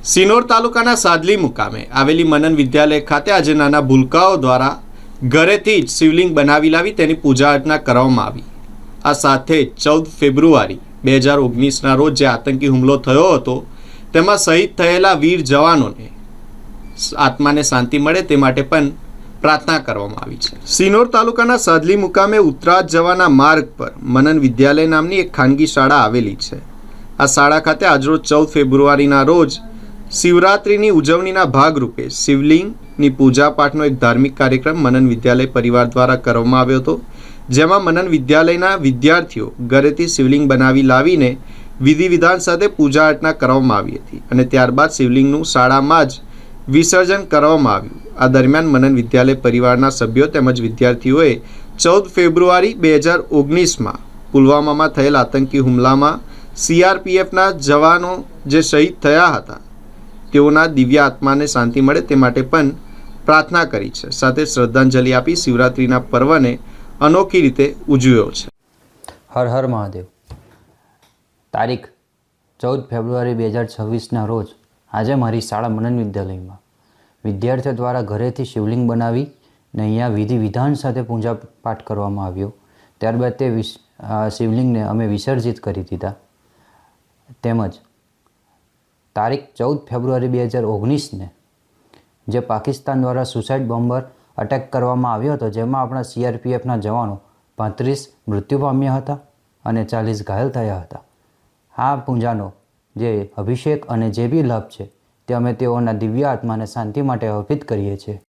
સિનોર તાલુકાના સાદલી મુકામે આવેલી મનન વિદ્યાલય ખાતે આજે નાના ભૂલકાઓ દ્વારા ઘરેથી જ શિવલિંગ બનાવી લાવી તેની પૂજા અર્ચના કરવામાં આવી। આ સાથે 14 ફેબ્રુઆરી 2019ના રોજ જે આતંકી હુમલો થયો હતો તેમાં શહીદ થયેલા વીર જવાનોને આત્માને શાંતિ મળે તે માટે પણ પ્રાર્થના કરવામાં આવી છે। સિનોર તાલુકાના સાદલી મુકામે ઉત્તરાજ જવાના માર્ગ પર મનન વિદ્યાલય નામની એક ખાનગી શાળા આવેલી છે। આ શાળા ખાતે આજરોજ 14 ફેબ્રુઆરીના રોજ શિવરાત્રિની ઉજવણીના ભાગરૂપે શિવલિંગની પૂજા પાઠનો એક ધાર્મિક કાર્યક્રમ મનન વિદ્યાલય પરિવાર દ્વારા કરવામાં આવ્યો હતો, જેમાં મનન વિદ્યાલયના વિદ્યાર્થીઓ ઘરેથી શિવલિંગ બનાવી લાવીને વિધિ વિધાન સાથે પૂજા અર્ચના કરવામાં આવી હતી અને ત્યારબાદ શિવલિંગનું શાળામાં જ વિસર્જન કરવામાં આવ્યું। આ દરમિયાન મનન વિદ્યાલય પરિવારના સભ્યો તેમજ વિદ્યાર્થીઓએ 14 ફેબ્રુઆરી 2019માં પુલવામામાં થયેલ આતંકી હુમલામાં CRPFના જવાનો જે શહીદ થયા હતા તેઓના દિવ્ય આત્માને શાંતિ મળે તે માટે પણ પ્રાર્થના કરી છે, સાથે શ્રદ્ધાંજલિ આપી શિવરાત્રિના પર્વને અનોખી રીતે ઉજવ્યો છે। હર હર મહાદેવ। તારીખ 14 ફેબ્રુઆરી 2026ના રોજ આજે મારી શાળા મનન વિદ્યાલયમાં વિદ્યાર્થીઓ દ્વારા ઘરેથી શિવલિંગ બનાવી ને અહીંયા વિધિ વિધાન સાથે પૂજા પાઠ કરવામાં આવ્યો। ત્યારબાદ તે શિવલિંગને અમે વિસર્જિત કરી દીધા। તેમજ તારીખ 14 ફેબ્રુઆરી 2019ને જે પાકિસ્તાન દ્વારા સુસાઇડ બોમ્બર અટેક કરવામાં આવ્યો હતો, જેમાં આપણા CRPFના જવાનો 35 મૃત્યુ પામ્યા હતા અને 40 ઘાયલ થયા હતા। આ પૂજાનો જે અભિષેક અને જે બી લાભ છે તે અમે તેઓના દિવ્ય આત્માને શાંતિ માટે અર્પિત કરીએ છીએ।